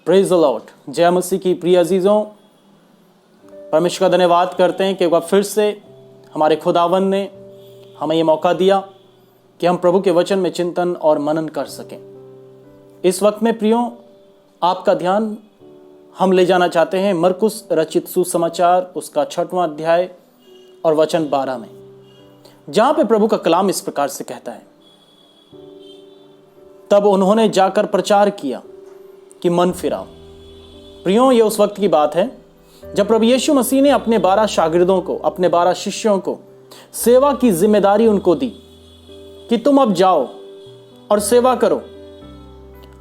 Praise the Lord. जय मसीह की प्रिय अजीजों, परमेश्वर का धन्यवाद करते हैं कि एक बार फिर से हमारे खुदावन ने हमें ये मौका दिया कि हम प्रभु के वचन में चिंतन और मनन कर सकें। इस वक्त में प्रियो, आपका ध्यान हम ले जाना चाहते हैं मरकुस रचित सुसमाचार उसका 6वां अध्याय और वचन 12 में, जहां पे प्रभु का कलाम इस प्रकार से कहता है, तब उन्होंने जाकर प्रचार किया कि मन फिराओ। प्रियो, ये उस वक्त की बात है जब प्रभु यीशु मसीह ने अपने 12 शागिर्दों को, अपने 12 शिष्यों को सेवा की जिम्मेदारी उनको दी कि तुम अब जाओ और सेवा करो।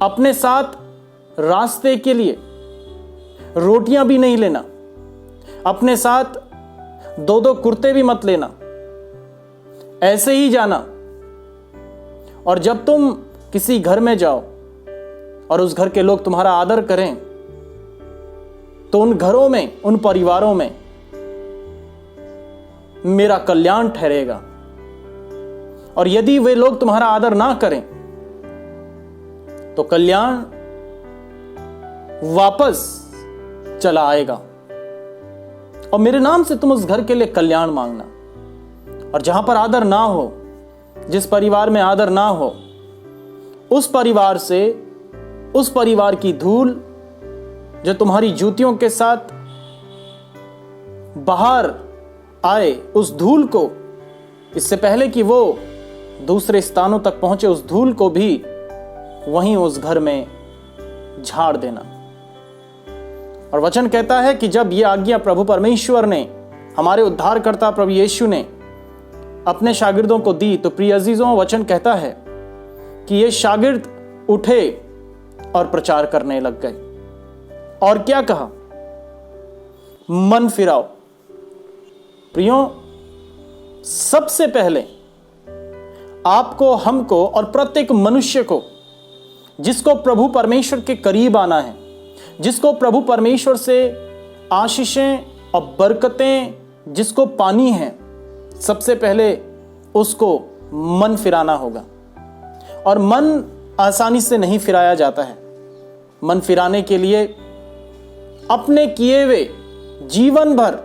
अपने साथ रास्ते के लिए रोटियां भी नहीं लेना, अपने साथ 2-2 कुर्ते भी मत लेना, ऐसे ही जाना। और जब तुम किसी घर में जाओ और उस घर के लोग तुम्हारा आदर करें, तो उन घरों में, उन परिवारों में मेरा कल्याण ठहरेगा। और यदि वे लोग तुम्हारा आदर ना करें तो कल्याण वापस चला आएगा और मेरे नाम से तुम उस घर के लिए कल्याण मांगना। और जहां पर आदर ना हो, जिस परिवार में आदर ना हो, उस परिवार से, उस परिवार की धूल जो तुम्हारी जूतियों के साथ बाहर आए, उस धूल को, इससे पहले कि वो दूसरे स्थानों तक पहुंचे, उस धूल को भी वहीं उस घर में झाड़ देना। और वचन कहता है कि जब ये आज्ञा प्रभु परमेश्वर ने, हमारे उद्धारकर्ता प्रभु यीशु ने अपने शागिर्दों को दी, तो प्रिय अजीजों, वचन कहता है कि ये शागिर्द उठे और प्रचार करने लग गए। और क्या कहा? मन फिराओ। प्रियो, सबसे पहले आपको, हमको और प्रत्येक मनुष्य को, जिसको प्रभु परमेश्वर के करीब आना है, जिसको प्रभु परमेश्वर से आशीषें और बरकतें जिसको पानी है, सबसे पहले उसको मन फिराना होगा। और मन आसानी से नहीं फिराया जाता है। मन फिराने के लिए अपने किए हुए जीवन भर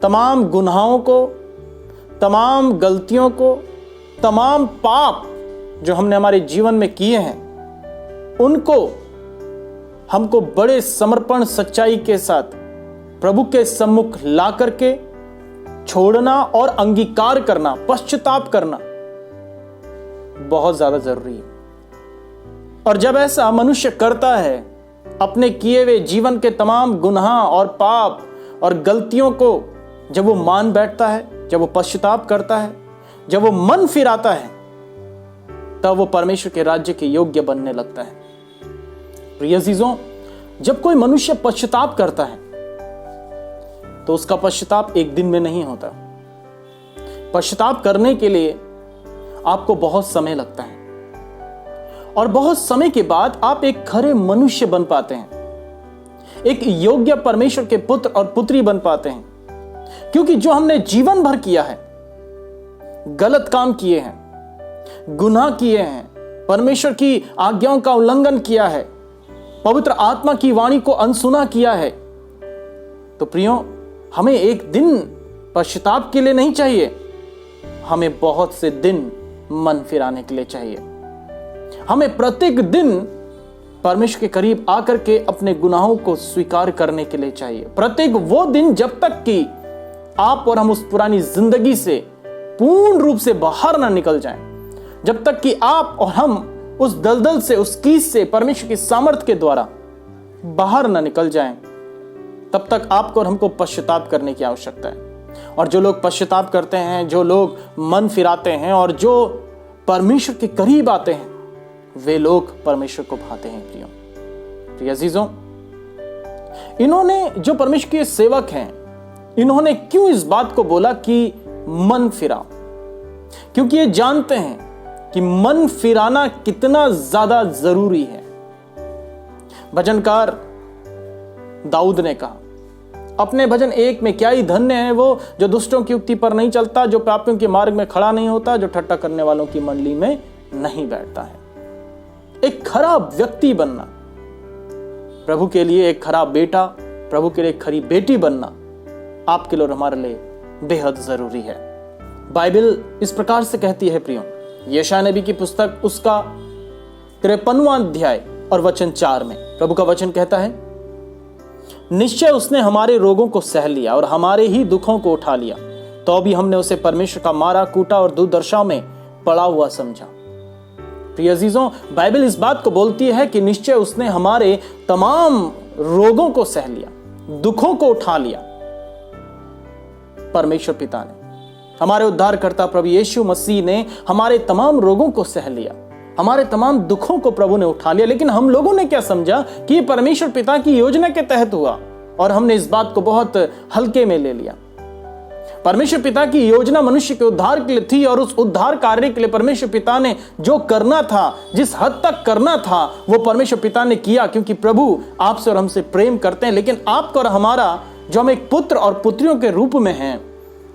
तमाम गुनाहों को, तमाम गलतियों को, तमाम पाप जो हमने हमारे जीवन में किए हैं, उनको हमको बड़े समर्पण, सच्चाई के साथ प्रभु के सम्मुख ला करके छोड़ना और अंगीकार करना, पश्चाताप करना बहुत ज्यादा जरूरी है। और जब ऐसा मनुष्य करता है, अपने किए हुए जीवन के तमाम गुनाह और पाप और गलतियों को जब वो मान बैठता है, जब वो पश्चाताप करता है, जब वो मन फिराता है, तब वो परमेश्वर के राज्य के योग्य बनने लगता है। प्रिय अजीजों, जब कोई मनुष्य पश्चाताप करता है तो उसका पश्चाताप एक दिन में नहीं होता। पश्चाताप करने के लिए आपको बहुत समय लगता है और बहुत समय के बाद आप एक खरे मनुष्य बन पाते हैं, एक योग्य परमेश्वर के पुत्र और पुत्री बन पाते हैं। क्योंकि जो हमने जीवन भर किया है, गलत काम किए हैं, गुनाह किए हैं, परमेश्वर की आज्ञाओं का उल्लंघन किया है, पवित्र आत्मा की वाणी को अनसुना किया है, तो प्रियो, हमें एक दिन पश्चाताप के लिए नहीं चाहिए, हमें बहुत से दिन मन फिराने के लिए चाहिए। हमें प्रत्येक दिन परमेश्वर के करीब आकर के अपने गुनाहों को स्वीकार करने के लिए चाहिए। प्रत्येक वो दिन जब तक कि आप और हम उस पुरानी जिंदगी से पूर्ण रूप से बाहर ना निकल जाएं, जब तक कि आप और हम उस दलदल से, उस कीस से परमेश्वर की सामर्थ्य के द्वारा बाहर ना निकल जाएं, तब तक आपको और हमको पश्चाताप करने की आवश्यकता है। और जो लोग पश्चाताप करते हैं, जो लोग मन फिराते हैं और जो परमेश्वर के करीब आते हैं, वे लोग परमेश्वर को भाते हैं। प्रिय अजीजों, इन्होंने, जो परमेश्वर के सेवक हैं, इन्होंने क्यों इस बात को बोला कि मन फिराओ? क्योंकि ये जानते हैं कि मन फिराना कितना ज्यादा जरूरी है। भजनकार दाऊद ने कहा अपने भजन 1 में, क्या ही धन्य है वो जो दुष्टों की युक्ति पर नहीं चलता, जो पापियों के मार्ग में खड़ा नहीं होता, जो ठट्ठा करने वालों की मंडली में नहीं बैठता है। एक खराब व्यक्ति बनना, प्रभु के लिए एक खरा बेटा, प्रभु के लिए एक खरी बेटी बनना आपके लिए और हमारे लिए बेहद जरूरी है। बाइबल इस प्रकार से कहती है प्रियो, यशायाह नबी की पुस्तक उसका 53वां अध्याय और वचन 4 में प्रभु का वचन कहता है, निश्चय उसने हमारे रोगों को सह लिया और हमारे ही दुखों को उठा लिया, तो भी हमने उसे परमेश्वर का मारा, कूटा और दुर्दशा में पड़ा हुआ समझा। प्रिय अजीजों, बाइबल इस बात को बोलती है कि निश्चय उसने हमारे तमाम रोगों को सह लिया, दुखों को उठा लिया। परमेश्वर पिता ने, हमारे उद्धारकर्ता प्रभु यीशु मसीह ने हमारे तमाम रोगों को सह लिया, हमारे तमाम दुखों को प्रभु ने उठा लिया। लेकिन हम लोगों ने क्या समझा कि ये परमेश्वर पिता की योजना के तहत हुआ, और हमने इस बात को बहुत हल्के में ले लिया। परमेश्वर पिता की योजना मनुष्य के उद्धार के लिए थी, और उस उद्धार कार्य के लिए परमेश्वर पिता ने जो करना था, जिस हद तक करना था, वो परमेश्वर पिता ने किया, क्योंकि प्रभु आपसे और हमसे प्रेम करते हैं। लेकिन आपका और हमारा, जो हम एक पुत्र और पुत्रियों के रूप में हैं,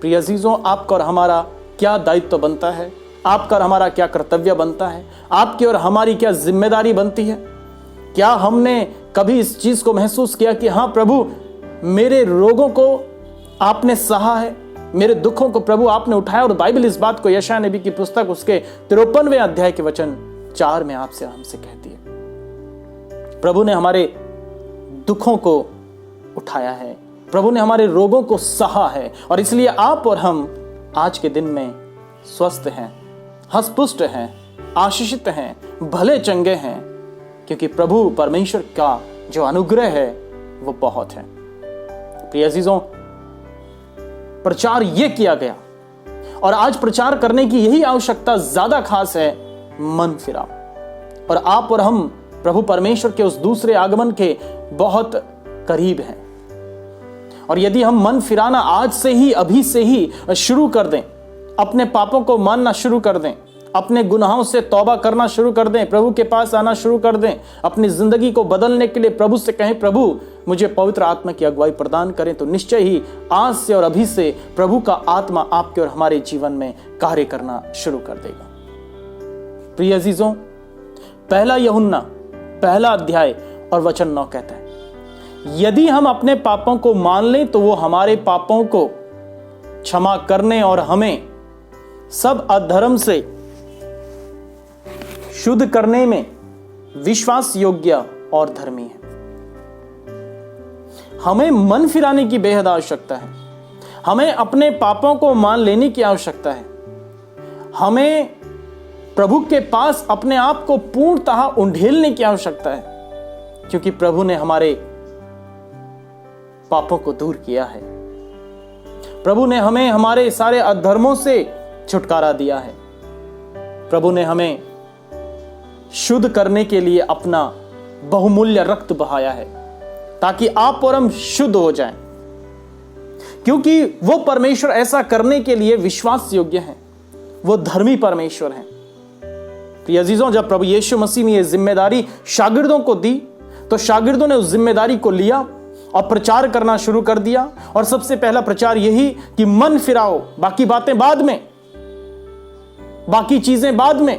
प्रिय अजीजों, आपका और हमारा क्या दायित्व बनता है, आपका और हमारा क्या कर्तव्य बनता है, आपकी और हमारी क्या जिम्मेदारी बनती है। क्या हमने कभी इस चीज को महसूस किया कि हाँ प्रभु, मेरे रोगों को आपने सहा है, मेरे दुखों को प्रभु आपने उठाया। और बाइबल इस बात को यशायाह नबी की पुस्तक उसके 53वें अध्याय के वचन 4 में आपसे हमसे कहती है, प्रभु ने हमारे दुखों को उठाया है, प्रभु ने हमारे रोगों को सहा है, और इसलिए आप और हम आज के दिन में स्वस्थ हैं, हष्टपुष्ट हैं, आशीषित हैं, भले चंगे हैं, क्योंकि प्रभु परमेश्वर का जो अनुग्रह है वो बहुत है। प्रिय अजीजों, प्रचार ये किया गया, और आज प्रचार करने की यही आवश्यकता ज्यादा खास है, मन फिराओ। और आप और हम प्रभु परमेश्वर के उस दूसरे आगमन के बहुत करीब हैं, और यदि हम मन फिराना आज से ही, अभी से ही शुरू कर दें, अपने पापों को मानना शुरू कर दें, अपने गुनाहों से तौबा करना शुरू कर दें, प्रभु के पास आना शुरू कर दें, अपनी जिंदगी को बदलने के लिए प्रभु से कहें, प्रभु मुझे पवित्र आत्मा की अगुवाई प्रदान करें, तो निश्चय ही आज से और अभी से प्रभु का आत्मा आपके और हमारे जीवन में कार्य करना शुरू कर देगा। प्रिय अजीजों, पहला यूहन्ना पहला अध्याय और वचन 9 कहता है, यदि हम अपने पापों को मान लें तो वो हमारे पापों को क्षमा करने और हमें सब अधर्म से शुद्ध करने में विश्वास योग्य और धर्मी है। हमें मन फिराने की बेहद आवश्यकता है, हमें अपने पापों को मान लेने की आवश्यकता है, हमें प्रभु के पास अपने आप को पूर्णतः उंडेलने की आवश्यकता है, क्योंकि प्रभु ने हमारे पापों को दूर किया है। प्रभु ने हमें हमारे सारे अधर्मों से छुटकारा दिया है। प्रभु ने हमें शुद्ध करने के लिए अपना बहुमूल्य रक्त बहाया है, ताकि आप और हम शुद्ध हो जाएं, क्योंकि वो परमेश्वर ऐसा करने के लिए विश्वास योग्य हैं, वो धर्मी परमेश्वर हैं। प्रिय अजीजों, जब प्रभु यीशु मसीह ने यह जिम्मेदारी शागिर्दों को दी, तो शागिर्दों ने उस जिम्मेदारी को लिया और प्रचार करना शुरू कर दिया। और सबसे पहला प्रचार यही कि मन फिराओ, बाकी बातें बाद में, बाकी चीजें बाद में।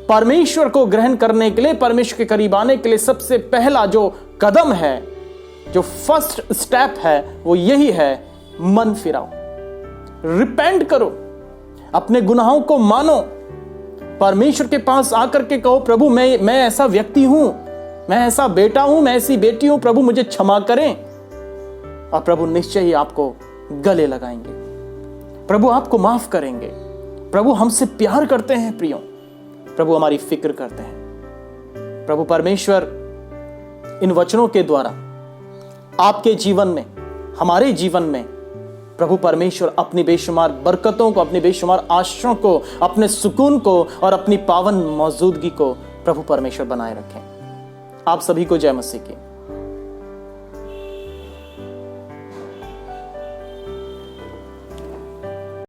परमेश्वर को ग्रहण करने के लिए, परमेश्वर के करीब आने के लिए सबसे पहला जो कदम है, जो फर्स्ट स्टेप है, वो यही है, मन फिराओ, रिपेंट करो, अपने गुनाहों को मानो, परमेश्वर के पास आकर के कहो, प्रभु मैं ऐसा व्यक्ति हूं, मैं ऐसा बेटा हूं, मैं ऐसी बेटी हूं, प्रभु मुझे क्षमा करें। और प्रभु निश्चय ही आपको गले लगाएंगे, प्रभु आपको माफ करेंगे। प्रभु हमसे प्यार करते हैं प्रियो, प्रभु हमारी फिक्र करते हैं। प्रभु परमेश्वर इन वचनों के द्वारा आपके जीवन में, हमारे जीवन में, प्रभु परमेश्वर अपनी बेशुमार बरकतों को, अपनी बेशुमार आशीषों को, अपने सुकून को और अपनी पावन मौजूदगी को प्रभु परमेश्वर बनाए रखें। आप सभी को जय मसीह की।